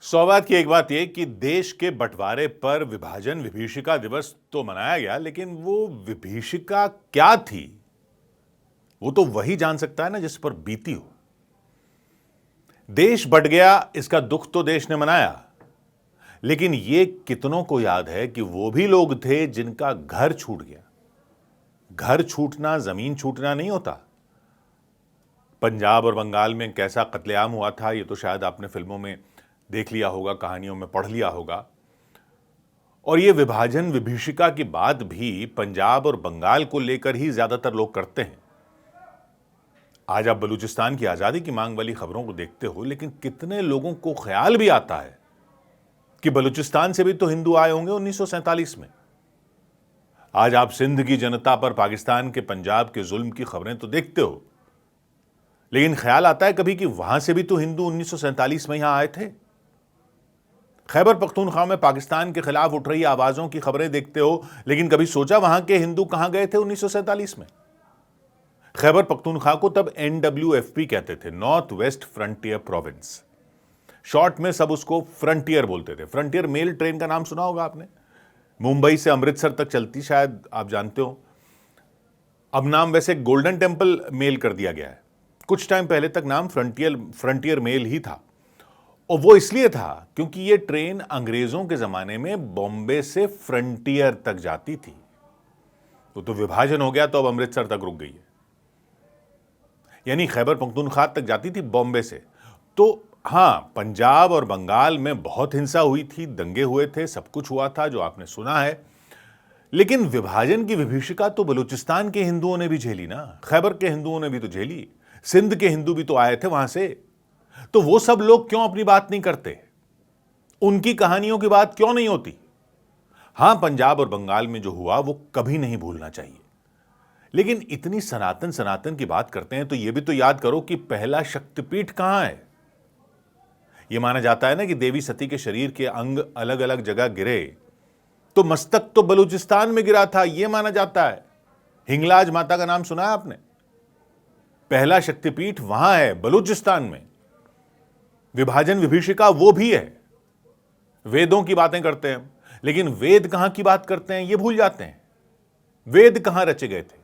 सौभाग्य की एक बात यह कि देश के बंटवारे पर विभाजन विभीषिका दिवस तो मनाया गया, लेकिन वो विभीषिका क्या थी वो तो वही जान सकता है ना जिस पर बीती हो। देश बंट गया, इसका दुख तो देश ने मनाया, लेकिन ये कितनों को याद है कि वो भी लोग थे जिनका घर छूट गया। घर छूटना जमीन छूटना नहीं होता। पंजाब और बंगाल में कैसा कत्लेआम हुआ था ये तो शायद आपने फिल्मों में देख लिया होगा, कहानियों में पढ़ लिया होगा। और ये विभाजन विभीषिका की बात भी पंजाब और बंगाल को लेकर ही ज्यादातर लोग करते हैं। आज आप बलूचिस्तान की आजादी की मांग वाली खबरों को देखते हो, लेकिन कितने लोगों को ख्याल भी आता है कि बलूचिस्तान से भी तो हिंदू आए होंगे 1947 में। आज आप सिंध की जनता पर पाकिस्तान के पंजाब के जुल्म की खबरें तो देखते हो, लेकिन ख्याल आता है कभी कि वहां से भी तो हिंदू 1947 में यहां आए थे। खैबर पख्तूनख्वा में पाकिस्तान के खिलाफ उठ रही आवाजों की खबरें देखते हो, लेकिन कभी सोचा वहां के हिंदू कहां गए थे 1947 में। खैबर पख्तूनख्वा को तब NWFP कहते थे, north west frontier province. Short में सब उसको फ्रंटियर बोलते थे। फ्रंटियर मेल ट्रेन का नाम सुना होगा आपने, मुंबई से अमृतसर तक चलती, शायद आप जानते हो। अब नाम वैसे गोल्डन टेंपल मेल कर दिया गया है, कुछ टाइम पहले तक नाम फ्रंटियर मेल ही था। और वो इसलिए था क्योंकि ये ट्रेन अंग्रेजों के जमाने में बॉम्बे से फ्रंटियर तक जाती थी। तो विभाजन हो गया तो अब अमृतसर तक रुक गई है, यानी खैबर पख्तूनख्वा तक जाती थी बॉम्बे से। तो हां, पंजाब और बंगाल में बहुत हिंसा हुई थी, दंगे हुए थे, सब कुछ हुआ था जो आपने सुना है। लेकिन विभाजन की विभीषिका तो बलूचिस्तान के हिंदुओं ने भी झेली ना, खैबर के हिंदुओं ने भी तो झेली, सिंध के हिंदू भी तो आए थे वहां से। तो वो सब लोग क्यों अपनी बात नहीं करते, उनकी कहानियों की बात क्यों नहीं होती। हां, पंजाब और बंगाल में जो हुआ वो कभी नहीं भूलना चाहिए, लेकिन इतनी सनातन सनातन की बात करते हैं तो यह भी तो याद करो कि पहला शक्तिपीठ कहां है। यह माना जाता है ना कि देवी सती के शरीर के अंग अलग अलग जगह गिरे तो मस्तक तो बलूचिस्तान में गिरा था, यह माना जाता है। हिंगलाज माता का नाम सुना है आपने? पहला शक्तिपीठ वहां है, बलूचिस्तान में। विभाजन विभीषिका वो भी है। वेदों की बातें करते हैं, लेकिन वेद कहां की बात करते हैं यह भूल जाते हैं। वेद कहां रचे गए थे?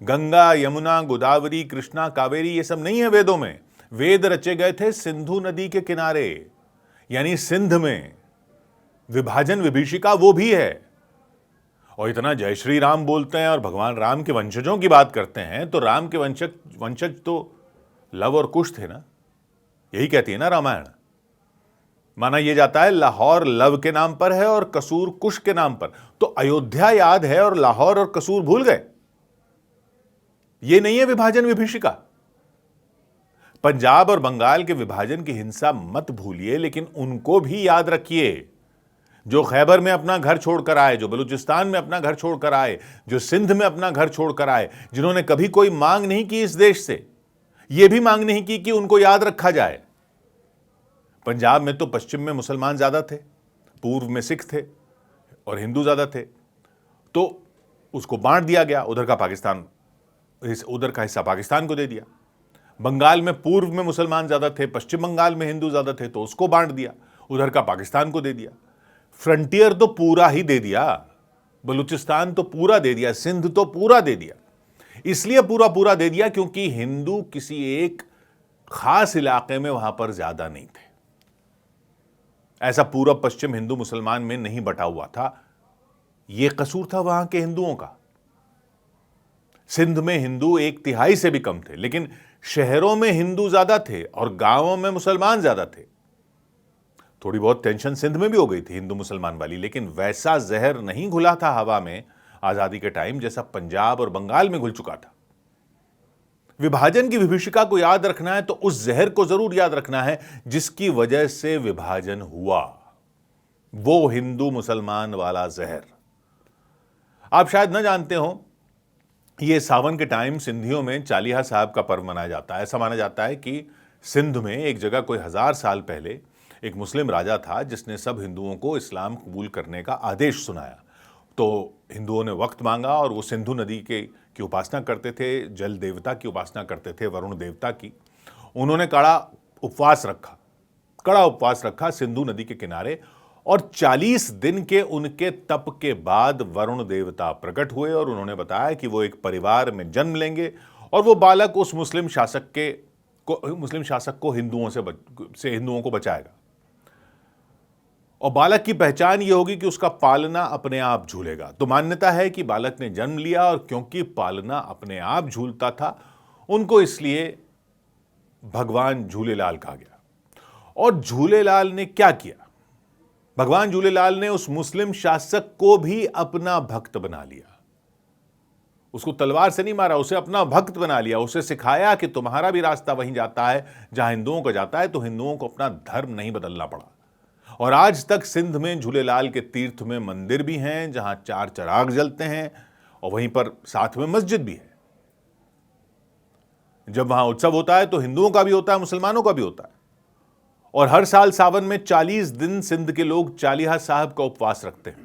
गंगा, यमुना, गोदावरी, कृष्णा, कावेरी ये सब नहीं है वेदों में। वेद रचे गए थे सिंधु नदी के किनारे, यानी सिंध में। विभाजन विभीषिका वो भी है। और इतना जय श्री राम बोलते हैं और भगवान राम के वंशजों की बात करते हैं, तो राम के वंशज तो लव और कुश थे ना, यही कहती है ना रामायण। माना यह जाता है लाहौर लव के नाम पर है और कसूर कुश के नाम पर। तो अयोध्या याद है और लाहौर और कसूर भूल गए। यह नहीं है विभाजन विभीषिका। पंजाब और बंगाल के विभाजन की हिंसा मत भूलिए, लेकिन उनको भी याद रखिए जो खैबर में अपना घर छोड़कर आए, जो बलूचिस्तान में अपना घर छोड़कर आए, जो सिंध में अपना घर छोड़कर आए, जिन्होंने कभी कोई मांग नहीं की इस देश से, यह भी मांग नहीं की कि उनको याद रखा जाए। पंजाब में तो पश्चिम में मुसलमान ज्यादा थे, पूर्व में सिख थे और हिंदू ज्यादा थे, तो उसको बांट दिया गया। उधर का हिस्सा पाकिस्तान को दे दिया। बंगाल में पूर्व में मुसलमान ज्यादा थे, पश्चिम बंगाल में हिंदू ज्यादा थे, तो उसको बांट दिया, उधर का पाकिस्तान को दे दिया। फ्रंटियर तो पूरा ही दे दिया, बलूचिस्तान तो पूरा दे दिया, सिंध तो पूरा दे दिया। इसलिए पूरा दे दिया क्योंकि हिंदू किसी एक खास इलाके में वहां पर ज्यादा नहीं थे। ऐसा पूरब पश्चिम हिंदू मुसलमान में नहीं बटा हुआ था। यह कसूर था वहां के हिंदुओं का। सिंध में हिंदू 1/3 से भी कम थे, लेकिन शहरों में हिंदू ज्यादा थे और गांवों में मुसलमान ज्यादा थे। थोड़ी बहुत टेंशन सिंध में भी हो गई थी हिंदू मुसलमान वाली, लेकिन वैसा जहर नहीं घुला था हवा में आजादी के टाइम जैसा पंजाब और बंगाल में घुल चुका था। विभाजन की विभीषिका को याद रखना है तो उस जहर को जरूर याद रखना है जिसकी वजह से विभाजन हुआ, वो हिंदू मुसलमान वाला जहर। आप शायद न जानते हो, ये सावन के टाइम सिंधियों में चालीहा साहब का पर्व मनाया जाता है। ऐसा माना जाता है कि सिंध में एक जगह कोई 1000 साल पहले एक मुस्लिम राजा था जिसने सब हिंदुओं को इस्लाम कबूल करने का आदेश सुनाया। तो हिंदुओं ने वक्त मांगा और वो सिंधु नदी की उपासना करते थे, जल देवता की उपासना करते थे, वरुण देवता की। उन्होंने कड़ा उपवास रखा, कड़ा उपवास रखा सिंधु नदी के किनारे, और 40 दिन के उनके तप के बाद वरुण देवता प्रकट हुए और उन्होंने बताया कि वो एक परिवार में जन्म लेंगे और वो बालक उस मुस्लिम शासक को हिंदुओं को बचाएगा। और बालक की पहचान ये होगी कि उसका पालना अपने आप झूलेगा। तो मान्यता है कि बालक ने जन्म लिया और क्योंकि पालना अपने आप झूलता था, उनको इसलिए भगवान झूलेलाल कहा गया। और झूलेलाल ने क्या किया? भगवान झूलेलाल ने उस मुस्लिम शासक को भी अपना भक्त बना लिया। उसको तलवार से नहीं मारा, उसे अपना भक्त बना लिया। उसे सिखाया कि तुम्हारा भी रास्ता वहीं जाता है जहां हिंदुओं का जाता है, तो हिंदुओं को अपना धर्म नहीं बदलना पड़ा। और आज तक सिंध में झूलेलाल के तीर्थ में मंदिर भी हैं जहां 4 चिराग जलते हैं और वहीं पर साथ में मस्जिद भी है। जब वहां उत्सव होता है तो हिंदुओं का भी होता है, मुसलमानों का भी होता है। और हर साल सावन में 40 दिन सिंध के लोग चालीहा साहब का उपवास रखते हैं।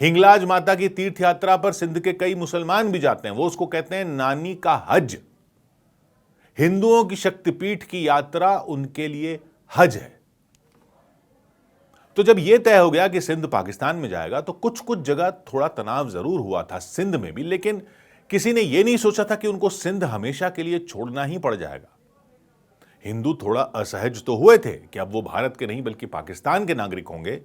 हिंगलाज माता की तीर्थ यात्रा पर सिंध के कई मुसलमान भी जाते हैं। वो उसको कहते हैं नानी का हज। हिंदुओं की शक्तिपीठ की यात्रा उनके लिए हज है। तो जब यह तय हो गया कि सिंध पाकिस्तान में जाएगा, तो कुछ कुछ जगह थोड़ा तनाव जरूर हुआ था सिंध में भी, लेकिन किसी ने यह नहीं सोचा था कि उनको सिंध हमेशा के लिए छोड़ना ही पड़ जाएगा। हिंदू थोड़ा असहज तो हुए थे कि अब वो भारत के नहीं बल्कि पाकिस्तान के नागरिक होंगे,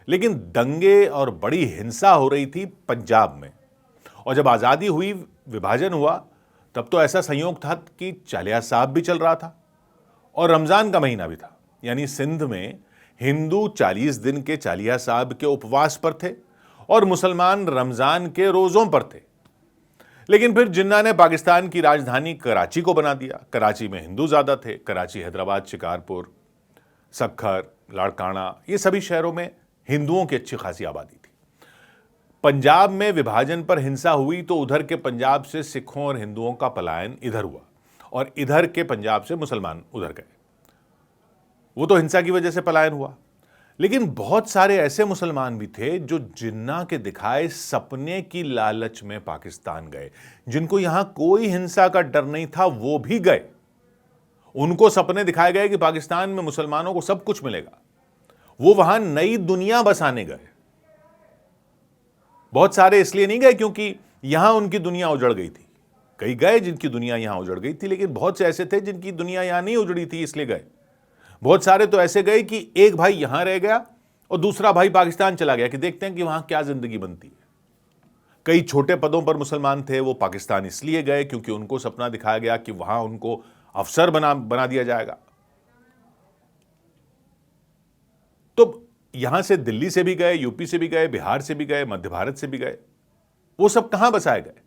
लेकिन दंगे और बड़ी हिंसा हो रही थी पंजाब में। और जब आजादी हुई, विभाजन हुआ, तब तो ऐसा संयोग था कि चालिया साहब भी चल रहा था और रमजान का महीना भी था। यानी सिंध में हिंदू 40 दिन के चालिया साहब के उपवास पर थे और मुसलमान रमजान के रोजों पर थे। लेकिन फिर जिन्ना ने पाकिस्तान की राजधानी कराची को बना दिया। कराची में हिंदू ज्यादा थे। कराची, हैदराबाद, शिकारपुर, सक्खर, लाड़काना, ये सभी शहरों में हिंदुओं की अच्छी खासी आबादी थी। पंजाब में विभाजन पर हिंसा हुई तो उधर के पंजाब से सिखों और हिंदुओं का पलायन इधर हुआ और इधर के पंजाब से मुसलमान उधर गए। वो तो हिंसा की वजह से पलायन हुआ। लेकिन बहुत सारे ऐसे मुसलमान भी थे जो जिन्ना के दिखाए सपने की लालच में पाकिस्तान गए, जिनको यहां कोई हिंसा का डर नहीं था, वो भी गए। उनको सपने दिखाए गए कि पाकिस्तान में मुसलमानों को सब कुछ मिलेगा। वो वहां नई दुनिया बसाने गए। बहुत सारे इसलिए नहीं गए क्योंकि यहां उनकी दुनिया उजड़ गई थी। कई गए जिनकी दुनिया यहां उजड़ गई थी, लेकिन बहुत से ऐसे थे जिनकी दुनिया यहां नहीं उजड़ी थी, इसलिए गए। बहुत सारे तो ऐसे गए कि एक भाई यहां रह गया और दूसरा भाई पाकिस्तान चला गया कि देखते हैं कि वहां क्या जिंदगी बनती है। कई छोटे पदों पर मुसलमान थे, वो पाकिस्तान इसलिए गए क्योंकि उनको सपना दिखाया गया कि वहां उनको अफसर बना दिया जाएगा। तो यहां से दिल्ली से भी गए, यूपी से भी गए, बिहार से भी गए, मध्य भारत से भी गए। वो सब कहां बसाए गए?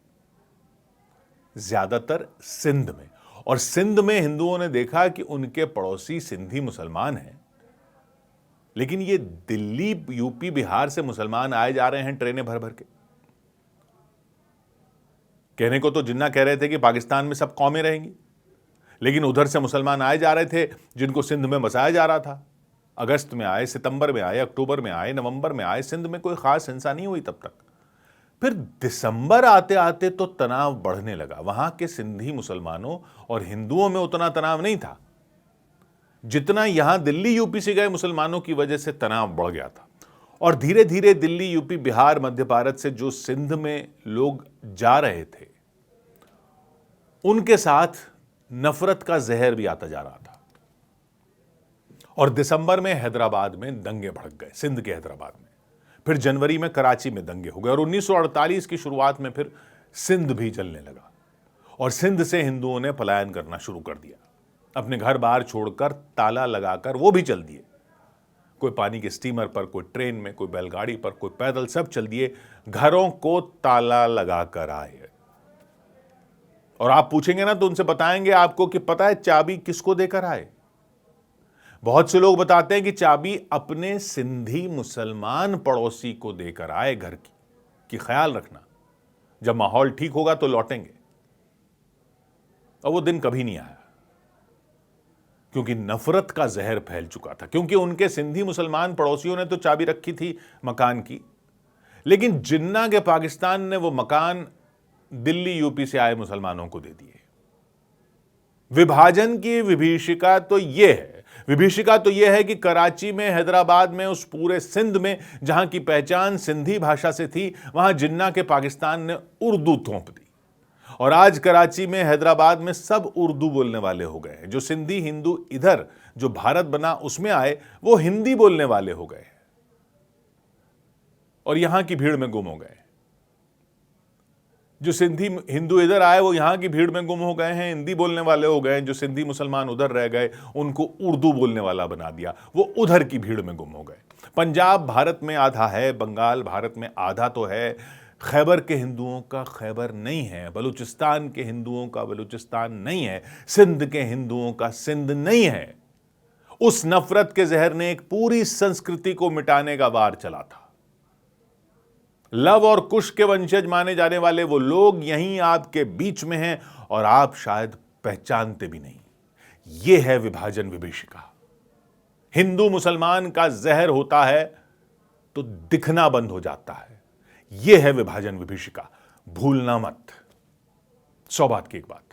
ज्यादातर सिंध में। और सिंध में हिंदुओं ने देखा कि उनके पड़ोसी सिंधी मुसलमान हैं, लेकिन ये दिल्ली, यूपी, बिहार से मुसलमान आए जा रहे हैं ट्रेनें भर भर के। कहने को तो जिन्ना कह रहे थे कि पाकिस्तान में सब कौमें रहेंगी, लेकिन उधर से मुसलमान आए जा रहे थे जिनको सिंध में बसाया जा रहा था। अगस्त में आए, सितंबर में आए, अक्टूबर में आए, नवंबर में आए। सिंध में कोई खास हिंसा नहीं हुई तब तक। फिर दिसंबर आते आते तो तनाव बढ़ने लगा। वहां के सिंधी मुसलमानों और हिंदुओं में उतना तनाव नहीं था जितना यहां दिल्ली, यूपी से गए मुसलमानों की वजह से तनाव बढ़ गया था। और धीरे धीरे दिल्ली, यूपी, बिहार, मध्य भारत से जो सिंध में लोग जा रहे थे, उनके साथ नफरत का जहर भी आता जा रहा था। और दिसंबर में हैदराबाद में दंगे भड़क गए, सिंध के हैदराबाद में। फिर जनवरी में कराची में दंगे हो गए और 1948 की शुरुआत में फिर सिंध भी जलने लगा। और सिंध से हिंदुओं ने पलायन करना शुरू कर दिया। अपने घर बाहर छोड़कर, ताला लगाकर वो भी चल दिए। कोई पानी के स्टीमर पर, कोई ट्रेन में, कोई बैलगाड़ी पर, कोई पैदल, सब चल दिए। घरों को ताला लगाकर आए। और आप पूछेंगे ना तो उनसे बताएंगे आपको कि पता है चाबी किसको देकर आए? बहुत से लोग बताते हैं कि चाबी अपने सिंधी मुसलमान पड़ोसी को देकर आए घर की, कि ख्याल रखना, जब माहौल ठीक होगा तो लौटेंगे। और वो दिन कभी नहीं आया, क्योंकि नफरत का जहर फैल चुका था। क्योंकि उनके सिंधी मुसलमान पड़ोसियों ने तो चाबी रखी थी मकान की, लेकिन जिन्ना के पाकिस्तान ने वो मकान दिल्ली, यूपी से आए मुसलमानों को दे दिए। विभाजन की विभीषिका तो यह है। विभीषिका तो यह है कि कराची में, हैदराबाद में, उस पूरे सिंध में जहां की पहचान सिंधी भाषा से थी, वहां जिन्ना के पाकिस्तान ने उर्दू थोप दी और आज कराची में, हैदराबाद में सब उर्दू बोलने वाले हो गए हैं। जो सिंधी हिंदू इधर जो भारत बना उसमें आए, वो हिंदी बोलने वाले हो गए और यहां की भीड़ में गुम हो गए। जो सिंधी हिंदू इधर आए वो यहां की भीड़ में गुम हो गए हैं, हिंदी बोलने वाले हो गए। जो सिंधी मुसलमान उधर रह गए, उनको उर्दू बोलने वाला बना दिया, वो उधर की भीड़ में गुम हो गए। पंजाब भारत में आधा है, बंगाल भारत में आधा तो है, खैबर के हिंदुओं का खैबर नहीं है, बलूचिस्तान के हिंदुओं का बलूचिस्तान नहीं है, सिंध के हिंदुओं का सिंध नहीं है। उस नफरत के जहर ने एक पूरी संस्कृति को मिटाने का वार चला था। लव और कुश के वंशज माने जाने वाले वो लोग यहीं आपके बीच में हैं और आप शायद पहचानते भी नहीं। ये है विभाजन विभीषिका। हिंदू मुसलमान का जहर होता है तो दिखना बंद हो जाता है। यह है विभाजन विभीषिका। भूलना मत। 100 बात की एक बात।